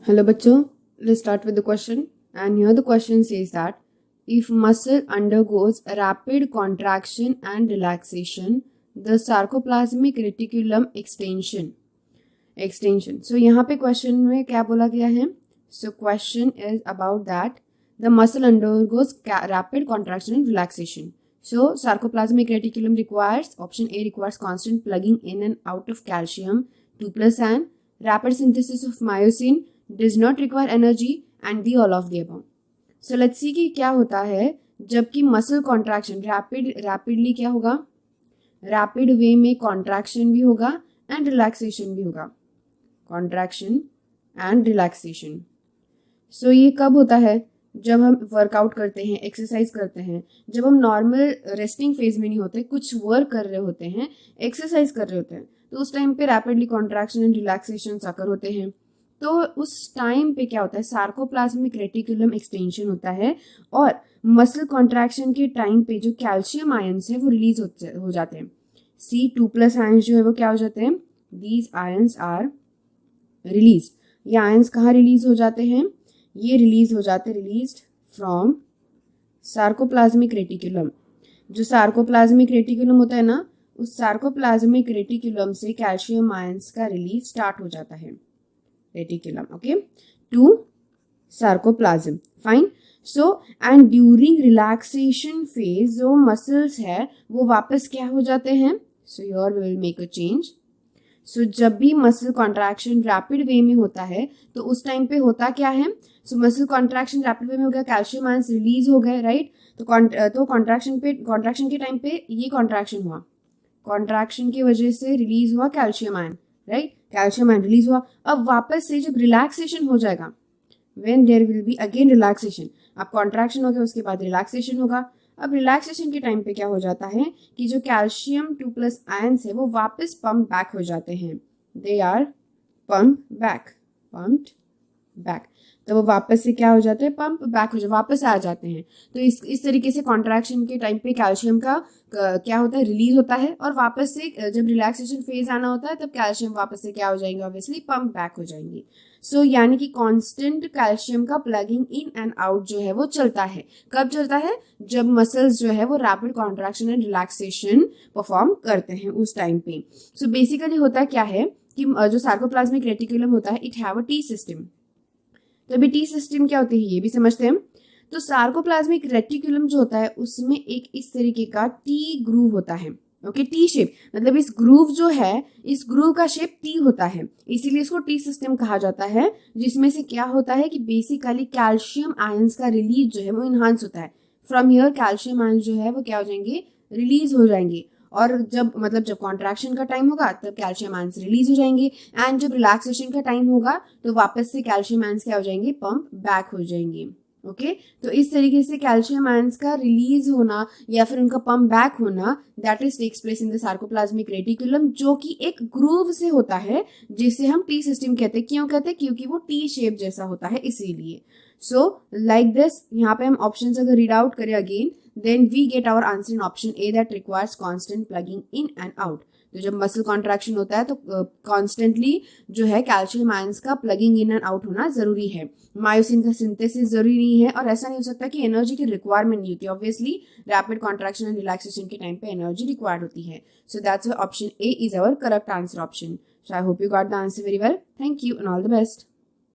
Hello bachcho, let's start with the question. And here the question says that if muscle undergoes a rapid contraction and relaxation, the sarcoplasmic reticulum extension. So यहाँ पे question में क्या बोला गया है? So question is about that the muscle undergoes rapid contraction and relaxation. So sarcoplasmic reticulum requires, option A requires constant plugging in and out of calcium 2+ and rapid synthesis of myosin does not require energy and the all of the above. So let's see कि क्या होता है जबकि muscle contraction rapidly क्या होगा, rapid वे में contraction भी होगा एंड रिलैक्सेशन भी होगा, कॉन्ट्रैक्शन एंड रिलैक्सेशन. सो ये कब होता है? जब हम वर्कआउट करते हैं, एक्सरसाइज करते हैं, जब हम नॉर्मल रेस्टिंग फेज में नहीं होते, कुछ वर्क कर रहे होते हैं, एक्सरसाइज कर रहे होते हैं, तो उस टाइम पे रैपिडली कॉन्ट्रैक्शन एंड रिलैक्सेशन आकर होते हैं. तो उस टाइम पे क्या होता है, सार्कोप्लाज्मिक रेटिकुलम एक्सटेंशन होता है और मसल कॉन्ट्रैक्शन के टाइम पे जो कैल्शियम आयंस है वो रिलीज हो जाते हैं. C2+ आयंस जो है वो क्या हो जाते हैं, दीज आयंस आर रिलीज. ये आयंस कहाँ रिलीज हो जाते हैं? ये रिलीज हो जाते हैं रिलीज्ड फ्रॉम सार्कोप्लाज्मिक रेटिकुलम. जो सार्कोप्लाज्मिक रेटिकुलम होता है ना, उस सार्कोप्लाज्मिक रेटिकुलम से कैल्शियम आयंस का रिलीज स्टार्ट हो जाता है, reticulum, okay, to sarcoplasm. Fine. So and during relaxation phase जो मसल्स है वो वापस क्या हो जाते हैं? So your will make a change. So जब भी मसल कॉन्ट्रैक्शन रैपिड वे में होता है तो उस टाइम पे होता क्या है? सो मसल कॉन्ट्रैक्शन रैपिड वे में हो गया, कैल्शियम आयंस रिलीज हो गए, राइट. तो कॉन्ट्रैक्शन के टाइम पे ये कॉन्ट्रैक्शन हुआ, कॉन्ट्रैक्शन की वजह से रिलीज हुआ calcium ion, right. Calcium ion release हुआ. अब वापस से जब रिलैक्सेशन हो जाएगा, when there will be again relaxation, अब कॉन्ट्रैक्शन हो गया उसके बाद रिलैक्सेशन होगा. अब रिलैक्सेशन के टाइम पे क्या हो जाता है कि जो कैल्शियम 2+ आयंस है वो वापस पंप बैक हो जाते हैं, दे आर पम्प्ड बैक. तो वो वापस से क्या हो जाते हैं, पंप बैक हो जाते, वापस आ जाते हैं. तो इस तरीके से कॉन्ट्रैक्शन के टाइम पे कैल्शियम का क्या होता है, रिलीज होता है और वापस से जब रिलैक्सेशन फेज आना होता है तब कैल्शियम वापस से क्या हो जाएंगे, ऑब्वियसली पंप बैक हो जाएंगे. सो यानी कि कांस्टेंट कैल्शियम का प्लगिंग इन एंड आउट जो है वो चलता है. कब चलता है? जब मसल्स जो है वो rapid contraction and relaxation perform करते हैं उस टाइम पे. सो बेसिकली होता क्या है कि जो सार्कोप्लाज्मिक रेटिकुलम होता है it have a T system. तो अभी टी सिस्टम क्या होती है ये भी समझते हैं. तो सार्कोप्लाज्मिक रेटिकुलम जो होता है उसमें एक इस तरीके का टी ग्रूव होता है, ओके, टी शेप, मतलब इस ग्रूव जो है, इस ग्रूव का शेप टी होता है, इसीलिए इसको टी सिस्टम कहा जाता है. जिसमें से क्या होता है कि बेसिकली कैल्शियम आयंस का रिलीज जो है वो इनहांस होता है. फ्रॉम हियर कैल्शियम आयंस जो है वो क्या हो जाएंगे, रिलीज हो जाएंगे. और जब कॉन्ट्रैक्शन का टाइम होगा तब कैल्शियम आयंस रिलीज हो जाएंगे एंड जब रिलैक्सेशन का टाइम होगा तो वापस से कैल्शियम आयंस क्या हो जाएंगे, पंप बैक हो जाएंगे. ओके तो इस तरीके से कैल्शियम आयंस का रिलीज होना या फिर उनका पंप बैक होना that is takes place in the sarcoplasmic reticulum, जो कि एक ग्रूव से होता है जिसे हम टी सिस्टम कहते हैं. क्यों कहते हैं? क्योंकि वो टी शेप जैसा होता है इसीलिए. सो लाइक दिस, यहाँ पे हम ऑप्शन अगर रीड आउट करें again, then we get our answer in option A that requires constant plugging in and out. तो जब मसल कॉन्ट्रैक्शन होता है तो कॉन्स्टेंटली जो है कैल्शियम आयंस का प्लगिंग इन एंड आउट होना जरूरी है. मायोसिन का सिंथेसिस जरूरी नहीं है और ऐसा नहीं हो सकता कि एनर्जी की रिक्वायरमेंट नहीं होती. Obviously rapid contraction and relaxation के टाइम पे एनर्जी रिक्वायर्ड होती है. So that's why option A is our correct answer option. So I hope you got the answer very well. Thank you and all the best.